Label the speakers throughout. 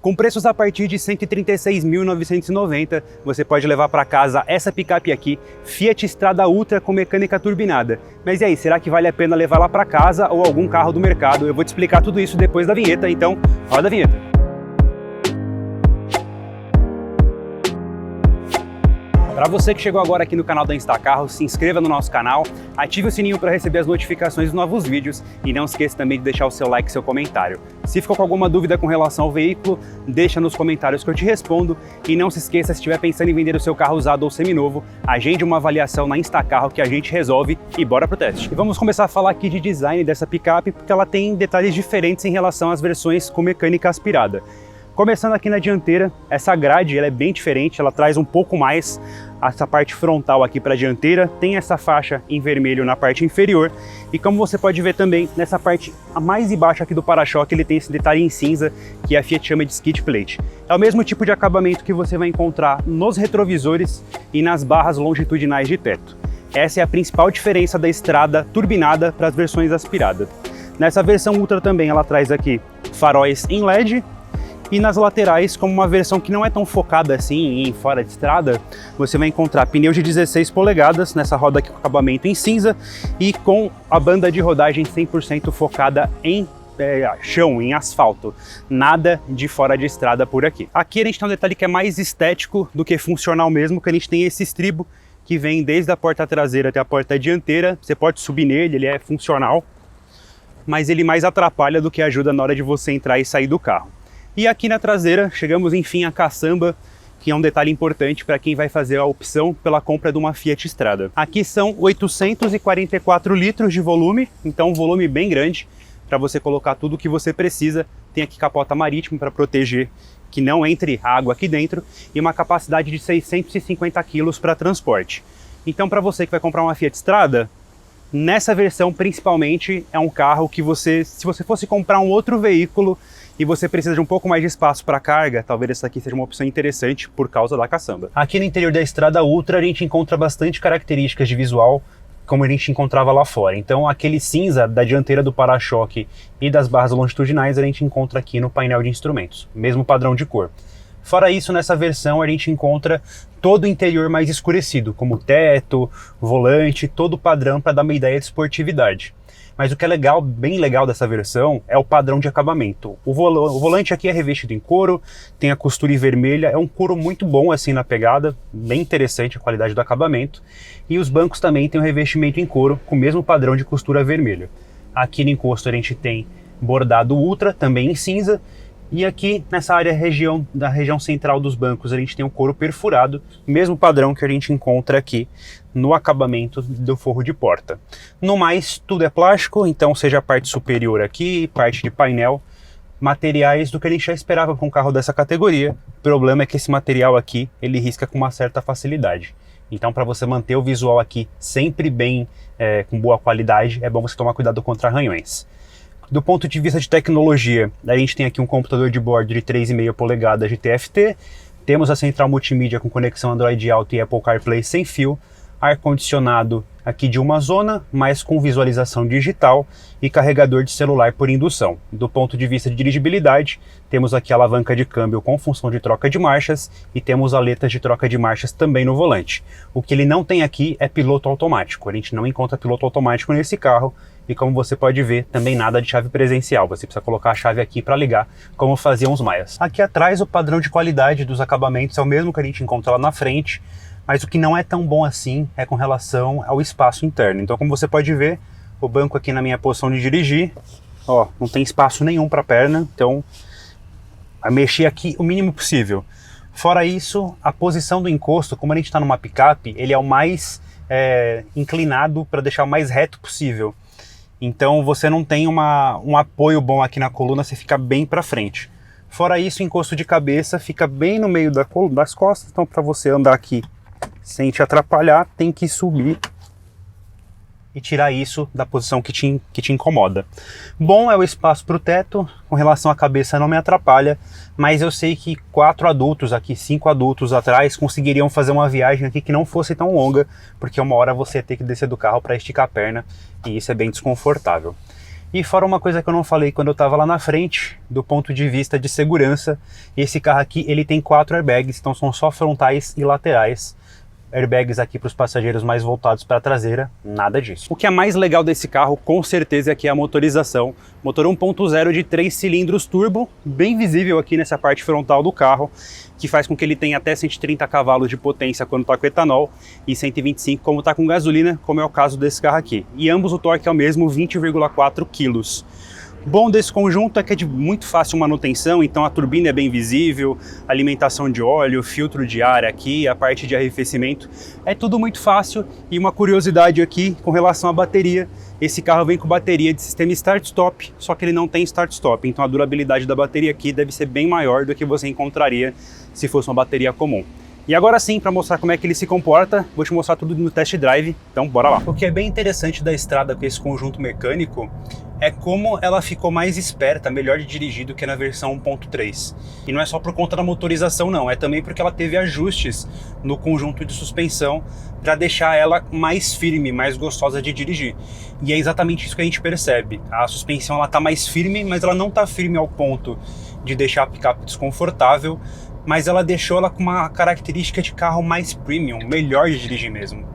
Speaker 1: Com preços a partir de R$ 136.990, você pode levar para casa essa picape aqui, Fiat Strada Ultra com mecânica turbinada. Mas e aí, será que vale a pena levar lá para casa ou algum carro do mercado? Eu vou te explicar tudo isso depois da vinheta, então roda a vinheta. Para você que chegou agora aqui no canal da Instacarros, se inscreva no nosso canal, ative o sininho para receber as notificações dos novos vídeos e não esqueça também de deixar o seu like e seu comentário. Se ficou com alguma dúvida com relação ao veículo, deixa nos comentários que eu te respondo e não se esqueça, se estiver pensando em vender o seu carro usado ou seminovo, agende uma avaliação na Instacarro que a gente resolve e bora pro teste. E vamos começar a falar aqui de design dessa picape porque ela tem detalhes diferentes em relação às versões com mecânica aspirada. Começando aqui na dianteira, essa grade ela é bem diferente, ela traz um pouco mais essa parte frontal aqui para a dianteira, tem essa faixa em vermelho na parte inferior e como você pode ver também, nessa parte mais embaixo aqui do para-choque ele tem esse detalhe em cinza que a Fiat chama de skid plate. É o mesmo tipo de acabamento que você vai encontrar nos retrovisores e nas barras longitudinais de teto. Essa é a principal diferença da Strada turbinada para as versões aspiradas. Nessa versão Ultra também ela traz aqui faróis em LED, e nas laterais, como uma versão que não é tão focada assim em fora de estrada, você vai encontrar pneus de 16 polegadas nessa roda aqui com acabamento em cinza e com a banda de rodagem 100% focada em chão, em asfalto. Nada de fora de estrada por aqui. Aqui a gente tem um detalhe que é mais estético do que funcional mesmo, que a gente tem esse estribo que vem desde a porta traseira até a porta dianteira. Você pode subir nele, ele é funcional, mas ele mais atrapalha do que ajuda na hora de você entrar e sair do carro. E aqui na traseira, chegamos enfim à caçamba, que é um detalhe importante para quem vai fazer a opção pela compra de uma Fiat Strada. Aqui são 844 litros de volume, então um volume bem grande para você colocar tudo o que você precisa. Tem aqui capota marítima para proteger que não entre água aqui dentro e uma capacidade de 650 kg para transporte. Então para você que vai comprar uma Fiat Strada, nessa versão principalmente é um carro que se você fosse comprar um outro veículo e você precisa de um pouco mais de espaço para carga, talvez essa aqui seja uma opção interessante por causa da caçamba. Aqui no interior da Strada Ultra a gente encontra bastante características de visual como a gente encontrava lá fora. Então aquele cinza da dianteira do para-choque e das barras longitudinais a gente encontra aqui no painel de instrumentos, mesmo padrão de cor. Fora isso, nessa versão a gente encontra todo o interior mais escurecido, como teto, volante, todo o padrão para dar uma ideia de esportividade. Mas o que é legal, bem legal dessa versão, é o padrão de acabamento. O volante aqui é revestido em couro, tem a costura em vermelha, é um couro muito bom assim na pegada, bem interessante a qualidade do acabamento. E os bancos também tem um revestimento em couro, com o mesmo padrão de costura vermelha. Aqui no encosto a gente tem bordado Ultra, também em cinza. E aqui nessa área da região central dos bancos a gente tem um couro perfurado, mesmo padrão que a gente encontra aqui no acabamento do forro de porta. No mais, tudo é plástico, então seja a parte superior aqui, parte de painel, materiais do que a gente já esperava para um carro dessa categoria. O problema é que esse material aqui, ele risca com uma certa facilidade. Então para você manter o visual aqui sempre bem, com boa qualidade, é bom você tomar cuidado contra arranhões. Do ponto de vista de tecnologia, a gente tem aqui um computador de bordo de 3,5 polegadas de TFT, temos a central multimídia com conexão Android Auto e Apple CarPlay sem fio, ar-condicionado aqui de uma zona, mas com visualização digital e carregador de celular por indução. Do ponto de vista de dirigibilidade, temos aqui a alavanca de câmbio com função de troca de marchas e temos aletas de troca de marchas também no volante. O que ele não tem aqui é piloto automático, a gente não encontra piloto automático nesse carro e como você pode ver, também nada de chave presencial, você precisa colocar a chave aqui para ligar, como faziam os Maias. Aqui atrás o padrão de qualidade dos acabamentos é o mesmo que a gente encontra lá na frente, mas o que não é tão bom assim é com relação ao espaço interno. Então como você pode ver, o banco aqui na minha posição de dirigir, ó, não tem espaço nenhum para a perna, então a mexer aqui o mínimo possível. Fora isso, a posição do encosto, como a gente está numa picape, ele é o mais inclinado para deixar o mais reto possível. Então você não tem um apoio bom aqui na coluna, você fica bem para frente. Fora isso, o encosto de cabeça fica bem no meio das costas, então para você andar aqui sem te atrapalhar, tem que subir e tirar isso da posição que te incomoda. Bom é o espaço para o teto, com relação à cabeça não me atrapalha, mas eu sei que 4 adultos aqui, 5 adultos atrás, conseguiriam fazer uma viagem aqui que não fosse tão longa, porque uma hora você ia ter que descer do carro para esticar a perna, e isso é bem desconfortável. E fora uma coisa que eu não falei quando eu estava lá na frente, do ponto de vista de segurança, esse carro aqui ele tem 4 airbags, então são só frontais e laterais. Airbags aqui para os passageiros mais voltados para a traseira, nada disso. O que é mais legal desse carro, com certeza, é que é a motorização. Motor 1.0 de 3 cilindros turbo, bem visível aqui nessa parte frontal do carro, que faz com que ele tenha até 130 cavalos de potência quando está com etanol e 125 como está com gasolina, como é o caso desse carro aqui. E ambos o torque é o mesmo, 20,4 kg. Bom desse conjunto é que é de muito fácil manutenção, então a turbina é bem visível, alimentação de óleo, filtro de ar aqui, a parte de arrefecimento, é tudo muito fácil. E uma curiosidade aqui com relação à bateria, esse carro vem com bateria de sistema Start-Stop, só que ele não tem Start-Stop, então a durabilidade da bateria aqui deve ser bem maior do que você encontraria se fosse uma bateria comum. E agora sim, para mostrar como é que ele se comporta, vou te mostrar tudo no test drive, então bora lá. O que é bem interessante da estrada com esse conjunto mecânico é como ela ficou mais esperta, melhor de dirigir do que na versão 1.3. E não é só por conta da motorização não, é também porque ela teve ajustes no conjunto de suspensão para deixar ela mais firme, mais gostosa de dirigir. E é exatamente isso que a gente percebe. A suspensão ela tá mais firme, mas ela não tá firme ao ponto de deixar a picape desconfortável, mas ela deixou ela com uma característica de carro mais premium, melhor de dirigir mesmo.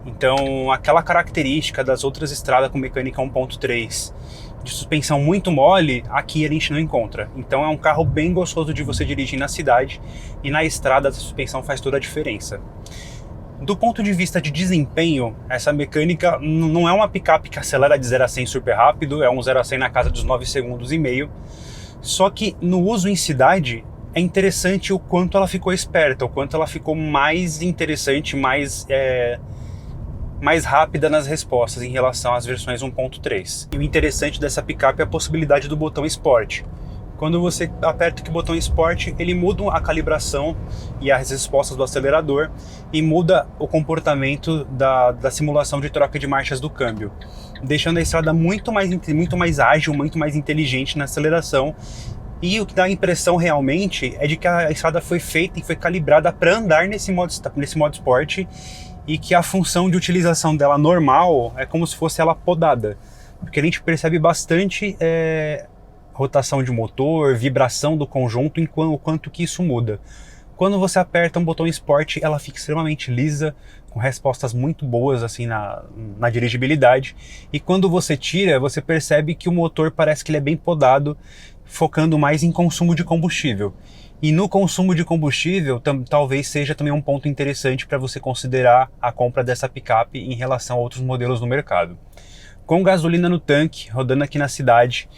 Speaker 1: Então, aquela característica das outras estradas com mecânica 1.3, de suspensão muito mole, aqui a gente não encontra. Então é um carro bem gostoso de você dirigir na cidade, e na estrada a suspensão faz toda a diferença. Do ponto de vista de desempenho, essa mecânica não é uma picape que acelera de 0 a 100 super rápido, é um 0 a 100 na casa dos 9 segundos e meio, só que no uso em cidade, é interessante o quanto ela ficou esperta, o quanto ela ficou mais interessante, mais rápida nas respostas em relação às versões 1.3. E o interessante dessa picape é a possibilidade do botão Sport. Quando você aperta o botão Sport, ele muda a calibração e as respostas do acelerador e muda o comportamento da simulação de troca de marchas do câmbio, deixando a estrada muito mais ágil, muito mais inteligente na aceleração. E o que dá a impressão realmente é de que a estrada foi feita e foi calibrada para andar nesse modo Sport, e que a função de utilização dela normal é como se fosse ela podada, porque a gente percebe bastante rotação de motor, vibração do conjunto, o quanto que isso muda. Quando você aperta um botão Sport, ela fica extremamente lisa, com respostas muito boas assim na dirigibilidade, e quando você tira, você percebe que o motor parece que ele é bem podado, focando mais em consumo de combustível. E no consumo de combustível, talvez seja também um ponto interessante para você considerar a compra dessa picape em relação a outros modelos no mercado. Com gasolina no tanque, rodando aqui na cidade,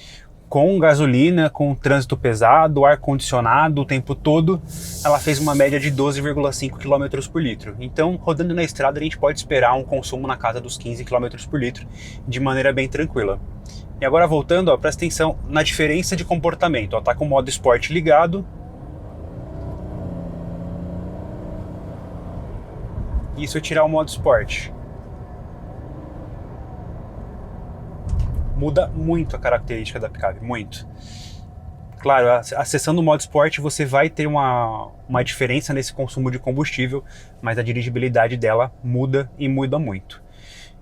Speaker 1: com gasolina, com trânsito pesado, ar-condicionado o tempo todo, ela fez uma média de 12,5 km por litro. Então, rodando na estrada, a gente pode esperar um consumo na casa dos 15 km por litro, de maneira bem tranquila. E agora voltando, ó, presta atenção na diferença de comportamento. Ó, tá com o modo Sport ligado. E se eu tirar o modo Sport, muda muito a característica da picape, muito. Claro, acessando o modo Sport você vai ter uma diferença nesse consumo de combustível, mas a dirigibilidade dela muda e muda muito.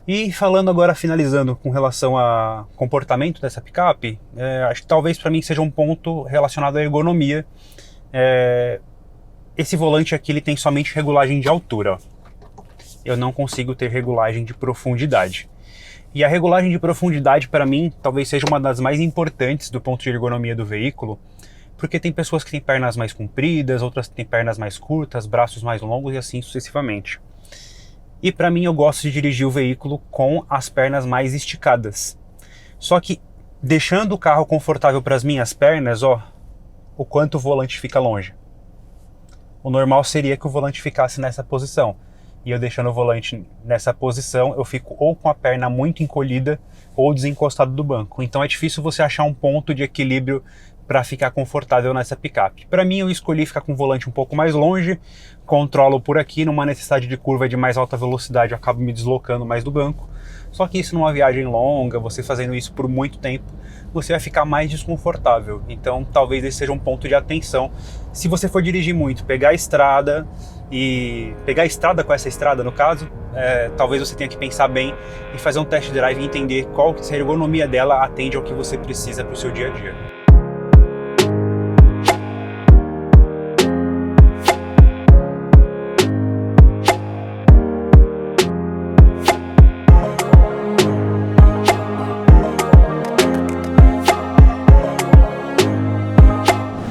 Speaker 1: E falando agora, finalizando com relação ao comportamento dessa picape, acho que talvez para mim seja um ponto relacionado à ergonomia. Esse volante aqui ele tem somente regulagem de altura, ó. Eu não consigo ter regulagem de profundidade. E a regulagem de profundidade para mim talvez seja uma das mais importantes do ponto de ergonomia do veículo, porque tem pessoas que têm pernas mais compridas, outras que têm pernas mais curtas, braços mais longos e assim sucessivamente. E para mim eu gosto de dirigir o veículo com as pernas mais esticadas. Só que deixando o carro confortável para as minhas pernas, ó, o quanto o volante fica longe. O normal seria que o volante ficasse nessa posição. E eu deixando o volante nessa posição, eu fico ou com a perna muito encolhida ou desencostado do banco. Então é difícil você achar um ponto de equilíbrio para ficar confortável nessa picape. Para mim eu escolhi ficar com o volante um pouco mais longe, controlo por aqui, numa necessidade de curva de mais alta velocidade eu acabo me deslocando mais do banco. Só que isso numa viagem longa, você fazendo isso por muito tempo, você vai ficar mais desconfortável. Então talvez esse seja um ponto de atenção. Se você for dirigir muito, pegar a estrada com essa estrada no caso, talvez você tenha que pensar bem e fazer um test drive e entender se a ergonomia dela atende ao que você precisa para o seu dia a dia.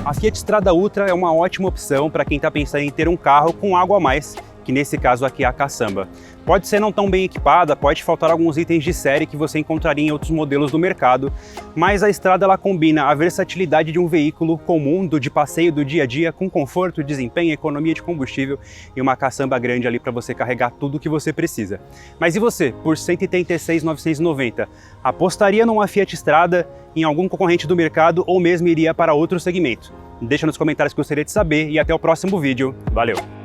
Speaker 1: A Fiat Strada Ultra é uma ótima opção para quem está pensando em ter um carro com algo a mais, que nesse caso aqui é a caçamba. Pode ser não tão bem equipada, pode faltar alguns itens de série que você encontraria em outros modelos do mercado, mas a Strada ela combina a versatilidade de um veículo comum, de passeio do dia a dia, com conforto, desempenho, economia de combustível e uma caçamba grande ali para você carregar tudo o que você precisa. Mas e você, por R$ 186.990, apostaria numa Fiat Strada, em algum concorrente do mercado ou mesmo iria para outro segmento? Deixa nos comentários que eu gostaria de saber e até o próximo vídeo. Valeu!